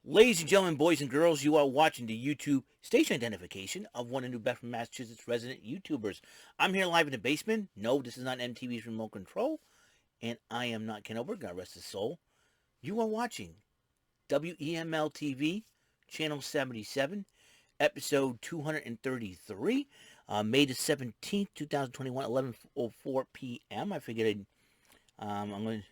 Ladies and gentlemen, boys and girls, you are watching the YouTube station identification of one of New Bedford, Massachusetts resident YouTubers. I'm here live in the basement. No, this is not MTV's remote control, and I am not Ken Oberg, God rest his soul. You are watching WEML-TV, Channel 77, Episode 233, May the 17th, 2021, 11:04 p.m. I figured I'm going to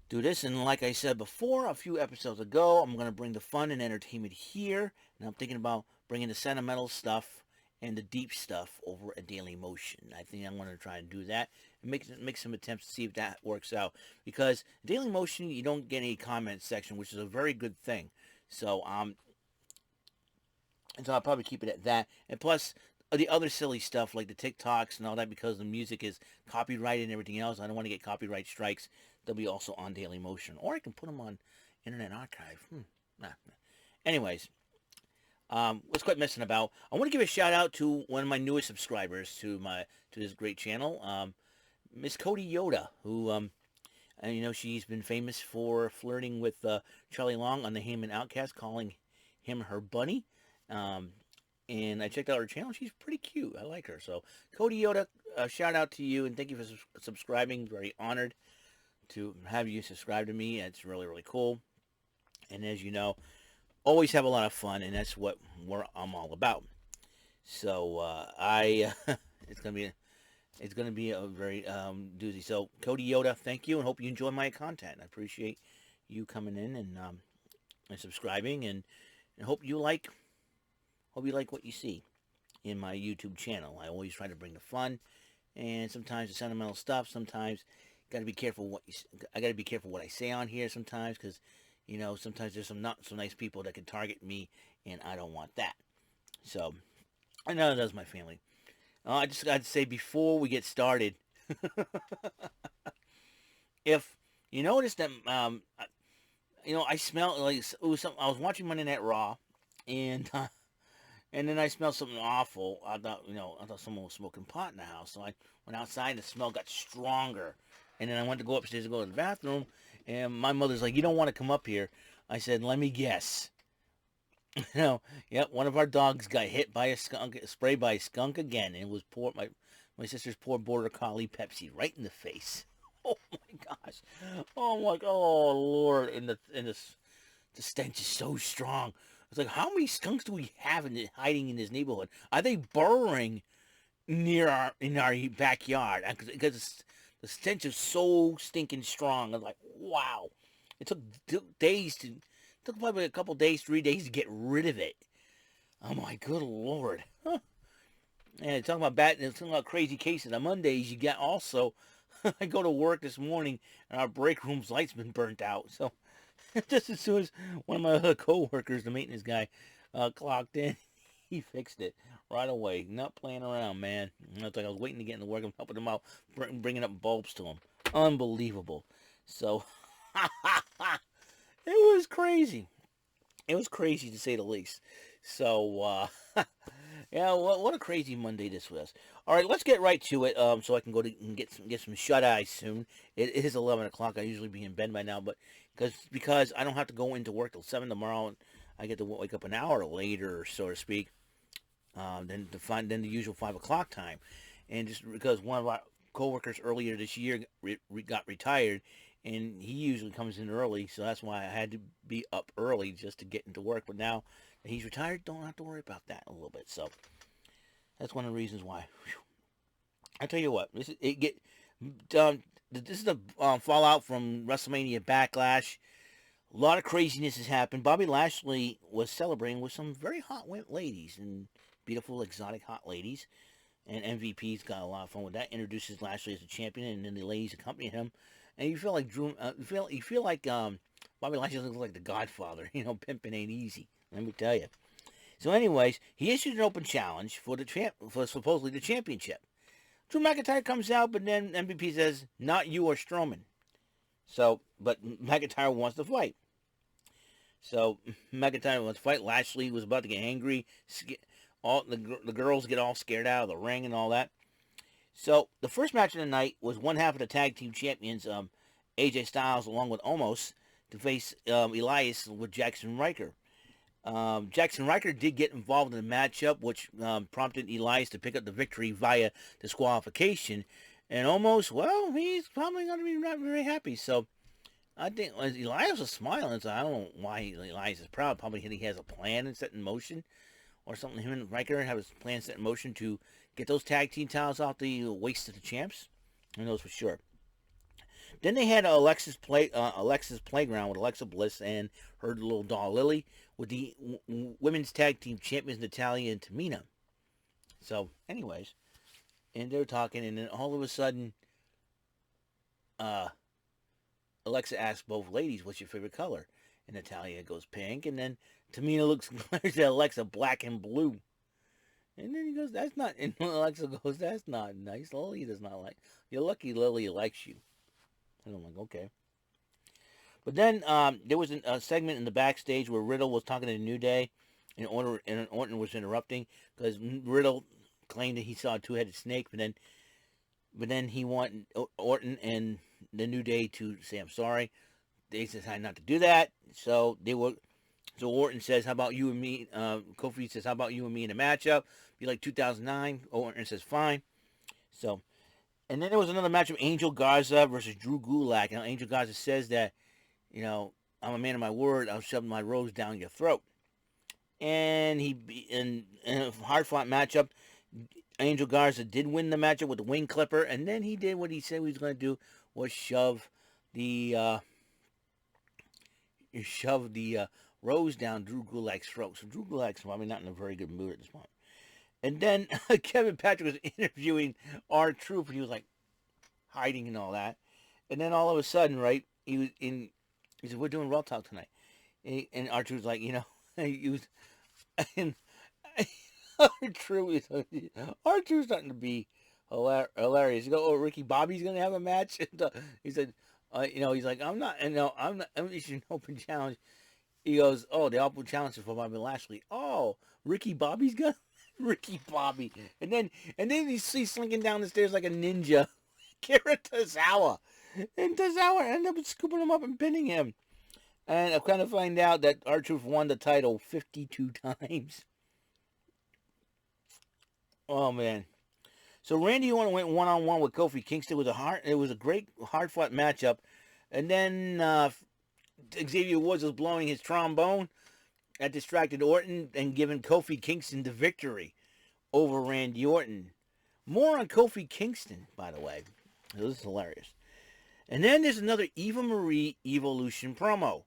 do this, and like I said before a few episodes ago, I'm going to bring the fun and entertainment here, and I'm thinking about bringing the sentimental stuff and the deep stuff over at Daily Motion. I think I'm going to try and do that and make some attempts to see if that works out, because Daily Motion, you don't get any comment section, which is a very good thing. So I'll probably keep it at that, and plus the other silly stuff like the TikToks and all that, because the music is copyrighted and everything else. I don't want to get copyright strikes. They'll be also on Daily Motion, or I can put them on Internet Archive. Nah. Anyways, what's quite messing about? I want to give a shout out to one of my newest subscribers to this great channel, Miss Cody Yoda, who and, she's been famous for flirting with Charlie Long on the Heyman Outcast, calling him her bunny. And I checked out her channel. She's pretty cute. I like her. So, Cody Yoda, shout out to you, and thank you for subscribing. Very honored to have you subscribe to me. It's really, really cool. And as you know, always have a lot of fun, and that's what I'm all about. So, it's gonna be a very doozy. So, Cody Yoda, thank you, and hope you enjoy my content. I appreciate you coming in and subscribing, and hope you like what you see in my YouTube channel. I always try to bring the fun, and sometimes the sentimental stuff. Sometimes got to be careful I got to be careful what I say on here sometimes, because sometimes there's some not so nice people that can target me, and I don't want that. So I know that's my family. I just got to say before we get started, if you notice that I smell like I was watching Monday Night Raw, and and then I smelled something awful. I thought someone was smoking pot in the house. So I went outside, and the smell got stronger. And then I went to go upstairs to go to the bathroom, and my mother's like, "You don't want to come up here." I said, "Let me guess." Yep, one of our dogs got hit by a skunk, sprayed by a skunk again, and it was my sister's poor border collie Pepsi right in the face. Oh my gosh! Oh Lord! And the stench is so strong. It's like, how many skunks do we have hiding in this neighborhood? Are they burrowing in our backyard? Because the stench is so stinking strong. I'm like, wow. It took probably a couple days, 3 days to get rid of it. Oh my good Lord. Huh. And talking about crazy cases. On Mondays, you get also, I go to work this morning, and our break room's light's been burnt out. So just as soon as one of my other co-workers, the maintenance guy, clocked in, he fixed it right away. Not playing around, man. It's like I was waiting to get into work. I'm helping him out, bringing up bulbs to him. Unbelievable. So, it was crazy. It was crazy, to say the least. So, yeah, what a crazy Monday this was. All right, let's get right to it. So I can go and get some shut eyes soon. It is 11 o'clock. I usually be in bed by now, but because I don't have to go into work till 7 tomorrow, and I get to wake up an hour later, so to speak, than the usual 5 o'clock time, and just because one of our coworkers earlier this year got retired, and he usually comes in early, so that's why I had to be up early just to get into work. But now that he's retired, don't have to worry about that a little bit. So that's one of the reasons why. Whew. I tell you what, this is the fallout from WrestleMania Backlash. A lot of craziness has happened. Bobby Lashley was celebrating with some very hot ladies, and beautiful, exotic, hot ladies. And MVP's got a lot of fun with that. Introduces Lashley as a champion, and then the ladies accompany him. And you feel like Bobby Lashley looks like the Godfather. Pimping ain't easy. Let me tell you. So, anyways, he issued an open challenge for supposedly the championship. Drew McIntyre comes out, but then MVP says, "Not you or Strowman." So, but McIntyre wants to fight. So McIntyre wants to fight. Lashley was about to get angry. All the girls get all scared out of the ring and all that. So the first match of the night was one half of the tag team champions, AJ Styles along with Omos, to face Elias with Jackson Riker. Jackson Riker did get involved in the matchup, which prompted Elias to pick up the victory via disqualification. And almost, well, he's probably going to be not very happy. So I think Elias was smiling. So I don't know why Elias is proud. Probably he has a plan set in motion or something. Him and Riker have a plan set in motion to get those tag team titles off the waist of the champs. Who knows for sure. Then they had Alexa's Playground with Alexa Bliss and her little doll Lily with the women's tag team champions Natalya and Tamina. So, anyways, and they're talking, and then all of a sudden, Alexa asks both ladies, "What's your favorite color?" And Natalya goes pink, and then Tamina looks at Alexa black and blue. And then he goes, "That's not." And Alexa goes, "That's not nice. Lily does not like. You're lucky Lily likes you." And I'm like, okay. But then there was a segment in the backstage where Riddle was talking to the New Day, and Orton was interrupting because Riddle claimed that he saw a two-headed snake, but then he wanted Orton and the New Day to say, "I'm sorry." They decided not to do that, so Orton says, "How about you and me?" Kofi says, "How about you and me in a matchup? Be like 2009." Orton says, "Fine." So. And then there was another match of Angel Garza versus Drew Gulak. And Angel Garza says that, I'm a man of my word. I'll shove my rose down your throat. And in a hard-fought matchup, Angel Garza did win the matchup with the wing clipper. And then he did what he said he was going to do, was shove the rose down Drew Gulak's throat. So Drew Gulak's probably not in a very good mood at this point. And then Kevin Patrick was interviewing R-Truth, and he was like hiding and all that. And then all of a sudden, right, he said, "We're doing Raw Talk tonight." And R-Truth was like, he was, and R-Truth's starting to be hilarious. He goes, "Oh, Ricky Bobby's going to have a match?" And, he said, he's like, I'm not issuing an open challenge. He goes, "Oh, the open challenge is for Bobby Lashley." "Oh, Ricky Bobby's going to Ricky Bobby." And then he's slinking down the stairs like a ninja. Kira Tozawa. And Tozawa ended up scooping him up and pinning him. And I've kind of find out that R-Truth won the title 52 times. Oh, man. So Randy Orton went one-on-one with Kofi Kingston. It was a great hard-fought matchup. And then Xavier Woods was blowing his trombone. That distracted Orton and giving Kofi Kingston the victory over Randy Orton. More on Kofi Kingston, by the way. This is hilarious. And then there's another Eva Marie Evolution promo.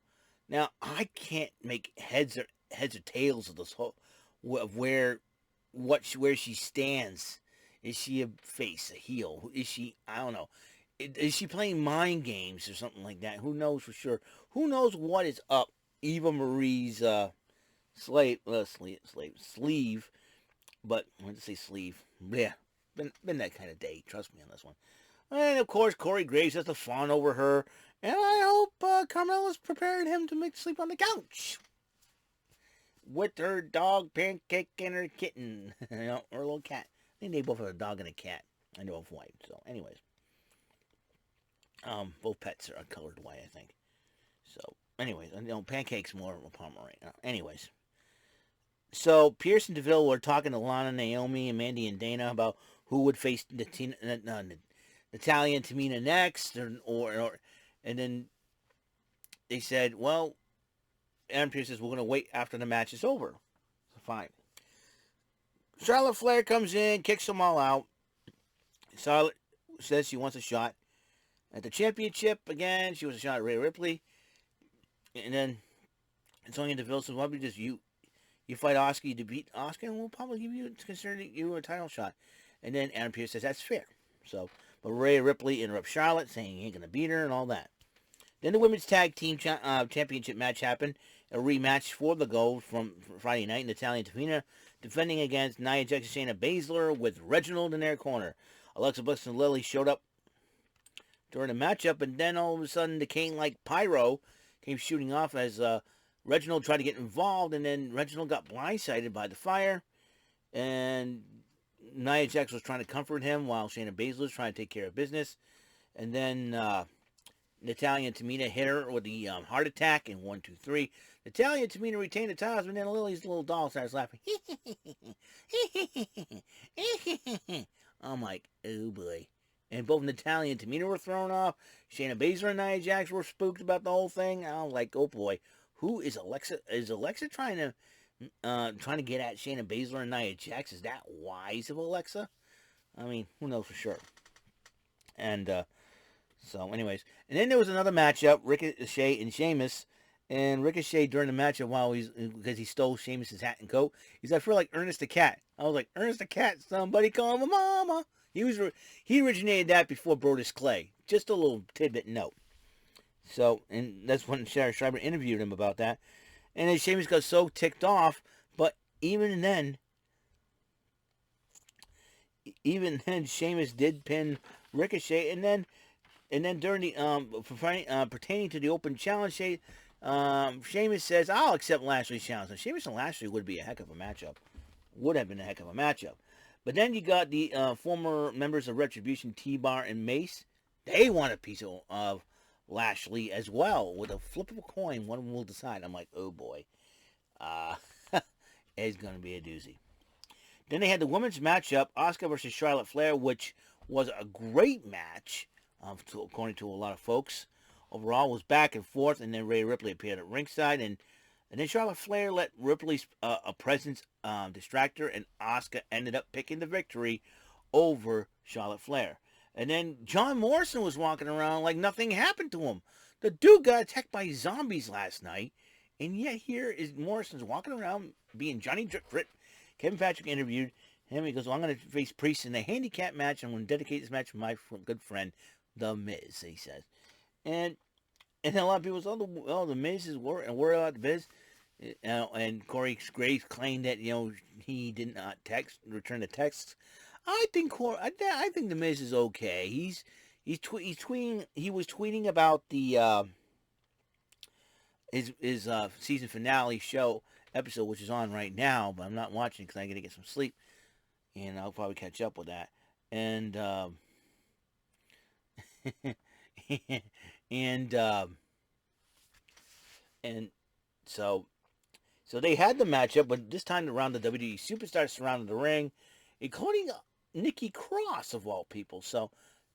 Now, I can't make heads or tails of this whole where she stands. Is she a face, a heel? Is she? I don't know. Is she playing mind games or something like that? Who knows for sure? Who knows what is up Eva Marie's sleeve, but I want to say sleeve. Yeah, been that kind of day. Trust me on this one. And of course, Corey Graves has the fawn over her, and I hope Carmella's prepared him to sleep on the couch with her dog Pancake and her kitten, or a little cat. I think they both have a dog and a cat. I know of white. So, anyways, both pets are colored white, I think. So, anyways, Pancake's more of a Pomeranian. Anyways, so Pierce and DeVille were talking to Lana, Naomi, and Mandy and Dana about who would face Natalia and Tamina next, or and then they said, well, Aaron Pierce says, "We're going to wait after the match is over." So fine. Charlotte Flair comes in, kicks them all out. Charlotte says she wants a shot at the championship again. She wants a shot at Rhea Ripley. And then Sonya Deville says, "Why don't you just you fight Oscar to beat Oscar, and we'll probably consider you a title shot." And then Adam Pearce says that's fair. So, but Rhea Ripley interrupts Charlotte, saying he ain't gonna beat her and all that. Then the women's tag team championship match happened. A rematch for the gold from Friday night. Natalya and Tamina defending against Nia Jax and Shayna Baszler with Reginald in their corner. Alexa Bliss and Lily showed up during the matchup, and then all of a sudden the Kane-like pyro came shooting off as Reginald tried to get involved, and then Reginald got blindsided by the fire, and Nia Jax was trying to comfort him while Shayna Baszler was trying to take care of business, and then Natalia and Tamina hit her with the heart attack in 1, 2, 3. Natalia and Tamina retained the titles, and then Lily's little doll starts laughing. I'm like, oh boy. And both Natalia and Tamina were thrown off. Shayna Baszler and Nia Jax were spooked about the whole thing. I'm like, oh boy, who is Alexa? Is Alexa trying to get at Shayna Baszler and Nia Jax? Is that wise of Alexa? I mean, who knows for sure. And so, anyways, and then there was another matchup, Ricochet and Sheamus. And Ricochet during the matchup, because he stole Sheamus's hat and coat, he's I feel like Ernest the Cat. I was like, Ernest the Cat, somebody call him Mama. He originated that before Brodus Clay. Just a little tidbit note. So, and that's when Sarah Schreiber interviewed him about that. And then Sheamus got so ticked off, but even then, Sheamus did pin Ricochet, and then during the pertaining to the open challenge, Sheamus says, "I'll accept Lashley's challenge." And Sheamus and Lashley would be a heck of a matchup. Would have been a heck of a matchup. But then you got the former members of Retribution, T-Bar and Mace. They want a piece of Lashley as well. With a flip of a coin, one of them will decide. I'm like, oh boy. It's going to be a doozy. Then they had the women's matchup, Asuka versus Charlotte Flair, which was a great match, according to a lot of folks. Overall, it was back and forth, and then Rhea Ripley appeared at ringside, and then Charlotte Flair let Ripley's presence distract her, and Asuka ended up picking the victory over Charlotte Flair. And then John Morrison was walking around like nothing happened to him. The dude got attacked by zombies last night, and yet here is Morrison's walking around being Johnny Drip. Kevin Patrick interviewed him. He goes, well, I'm going to face Priest in a handicap match. I'm going to dedicate this match to my good friend, The Miz, he says. And a lot of people say, The Miz is worried about The Miz. And Corey Graves claimed that, he did not return the texts. I think The Miz is okay. He was tweeting about the his season finale show episode, which is on right now, but I'm not watching because I got to get some sleep, and I'll probably catch up with that. And and so they had the matchup, but this time around the WWE superstars surrounded the ring, including Nikki Cross of all people. So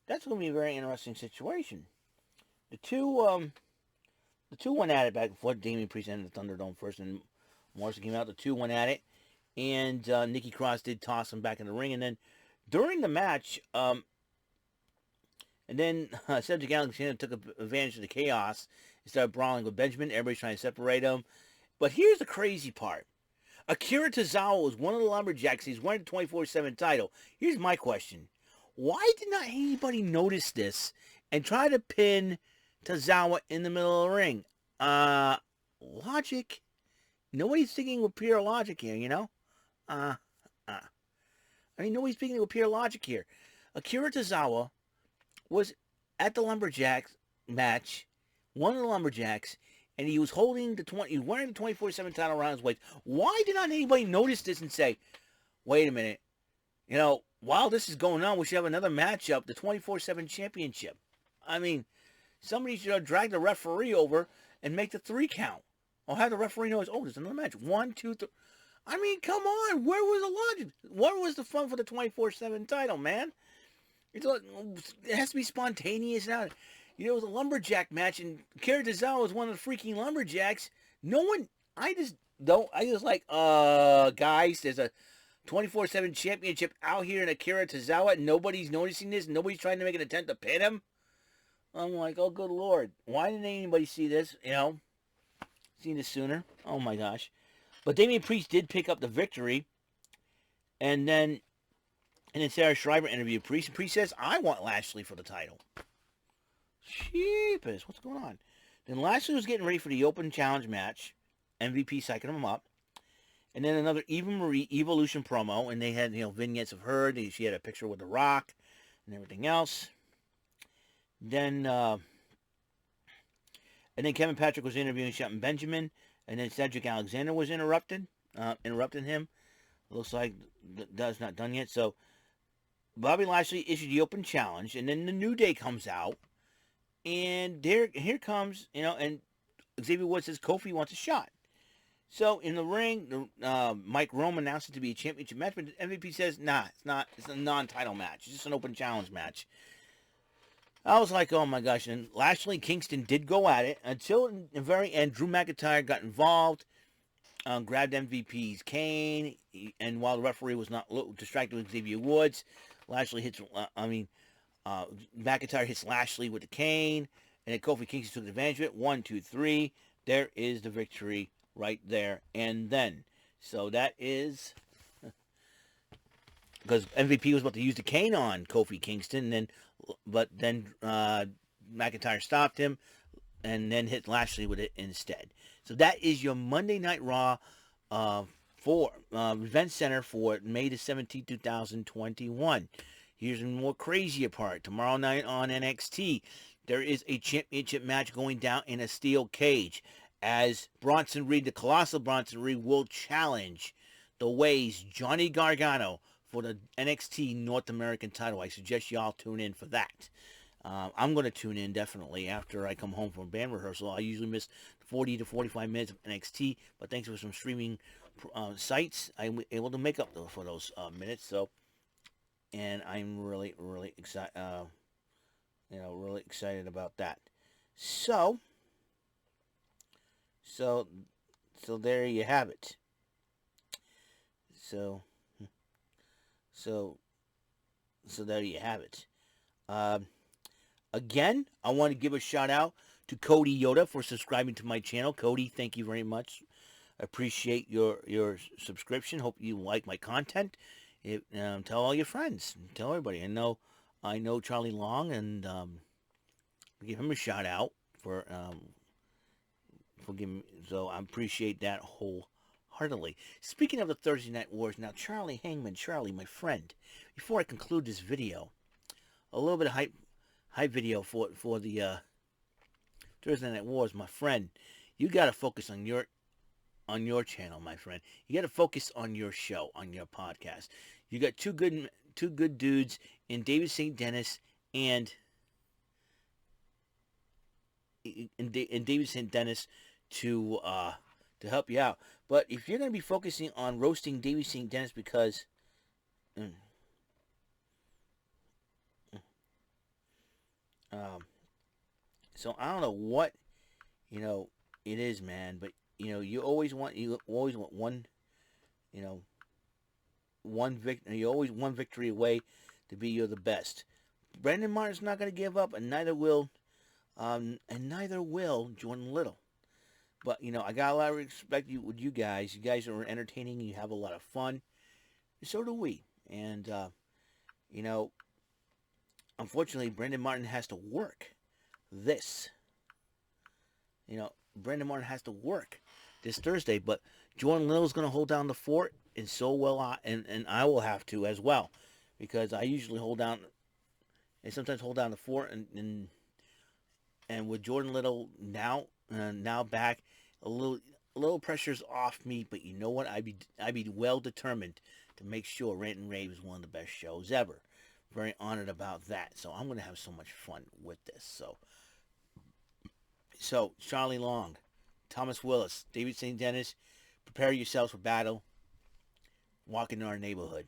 that's going to be a very interesting situation. The two went at it back and forth. Damian Priest entered the Thunderdome first, and Morrison came out. The two went at it, and Nikki Cross did toss him back in the ring. And then during the match, Cedric Alexander took advantage of the chaos and started brawling with Benjamin. Everybody's trying to separate him. But here's the crazy part. Akira Tozawa was one of the Lumberjacks. He's won the 24/7 title. Here's my question. Why did not anybody notice this and try to pin Tozawa in the middle of the ring? Logic. Nobody's thinking with pure logic here, nobody's thinking with pure logic here. Akira Tozawa was at the Lumberjacks match, one of the Lumberjacks, and he was wearing the 24/7 title around his waist. Why did not anybody notice this and say, wait a minute, while this is going on, we should have another matchup, the 24/7 championship. I mean, somebody should have dragged the referee over and make the 3 count. Or have the referee know, there's another match. 1, 2, 3. I mean, come on. Where was the logic? What was the fun for the 24/7 title, man? It has to be spontaneous now. It was a lumberjack match, and Akira Tozawa was one of the freaking lumberjacks. Guys, there's a 24/7 championship out here in Akira Tozawa. Nobody's noticing this. Nobody's trying to make an attempt to pin him. I'm like, oh, good Lord. Why didn't anybody see this, Seen this sooner? Oh, my gosh. But Damian Priest did pick up the victory. And then Sarah Schreiber interviewed Priest. And Priest says, I want Lashley for the title. Sheepus. What's going on? Then Lashley was getting ready for the open challenge match. MVP psyching him up. And then another Eva Marie Evolution promo. And they had, vignettes of her. She had a picture with The Rock and everything else. Then Kevin Patrick was interviewing Shelton Benjamin, and then Cedric Alexander was interrupting him. Looks like that's not done yet. So Bobby Lashley issued the open challenge, and then the New Day comes out, And here comes, and Xavier Woods says Kofi wants a shot. So in the ring, Mike Rome announced it to be a championship match, but MVP says, nah, it's not. It's a non-title match. It's just an open challenge match. I was like, oh my gosh. And Lashley and Kingston did go at it until in the very end, Drew McIntyre got involved, grabbed MVP's cane, and while the referee was not distracted with Xavier Woods, Lashley hits, McIntyre hits Lashley with the cane, and then Kofi Kingston took advantage of it. 1, 2, 3. There is the victory right there and then. So that is because MVP was about to use the cane on Kofi Kingston, but then McIntyre stopped him and then hit Lashley with it instead. So that is your Monday Night Raw for Event Center for May the 17th, 2021. Here's the more crazier part. Tomorrow night on NXT, there is a championship match going down in a steel cage as Bronson Reed, the Colossal Bronson Reed, will challenge the Way's Johnny Gargano for the NXT North American title. I suggest y'all tune in for that. I'm going to tune in definitely after I come home from band rehearsal. I usually miss 40 to 45 minutes of NXT, but thanks for some streaming sites, I'm able to make up for those minutes. So, and I'm really, really excited. Really excited about that. So there you have it. So there you have it. Again, I want to give a shout out to Cody Yoda for subscribing to my channel. Cody, thank you very much. I appreciate your subscription. Hope you like my content. Tell all your friends. Tell everybody. I know Charlie Long, and give him a shout out for giving. So I appreciate that wholeheartedly. Speaking of the Thursday Night Wars, now Charlie, my friend. Before I conclude this video, a little bit of hype video for the Thursday Night Wars, my friend. You got to focus on your channel, my friend. You got to focus on your show, on your podcast. You got two good dudes in David St. Dennis and David St. Dennis to help you out. But if you're going to be focusing on roasting David St. Dennis because so I don't know what it is, man, but you always want one victory. You're always one victory away to be you're the best. Brendan Martin's not going to give up, and neither will Jordan Little. But I got a lot of respect with you guys. You guys are entertaining. You have a lot of fun. So do we. And unfortunately, Brendan Martin has to work this. Brendan Martin has to work this Thursday, but Jordan Little's going to hold down the fort, and so will I, and I will have to as well, because I usually hold down, and sometimes hold down the fort, and with Jordan Little now back, a little pressure's off me, but you know what? I'd be well determined to make sure Rant and Rave is one of the best shows ever. Very honored about that. So I'm going to have so much fun with this. So Charlie Long, Thomas Willis, David St. Dennis, prepare yourselves for battle. Walk into our neighborhood.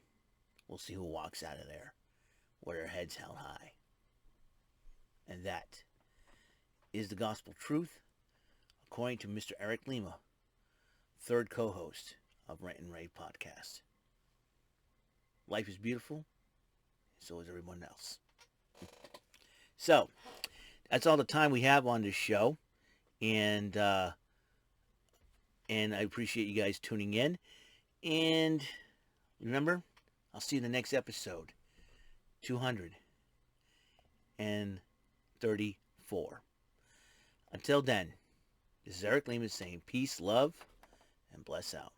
We'll see who walks out of there with their heads held high. And that is the gospel truth, according to Mr. Eric Lima, third co-host of Rant and Rave podcast. Life is beautiful. So is everyone else. So, that's all the time we have on this show. And I appreciate you guys tuning in. And remember, I'll see you in the next episode. 234. Until then, this is Eric Lehman saying peace, love, and bless out.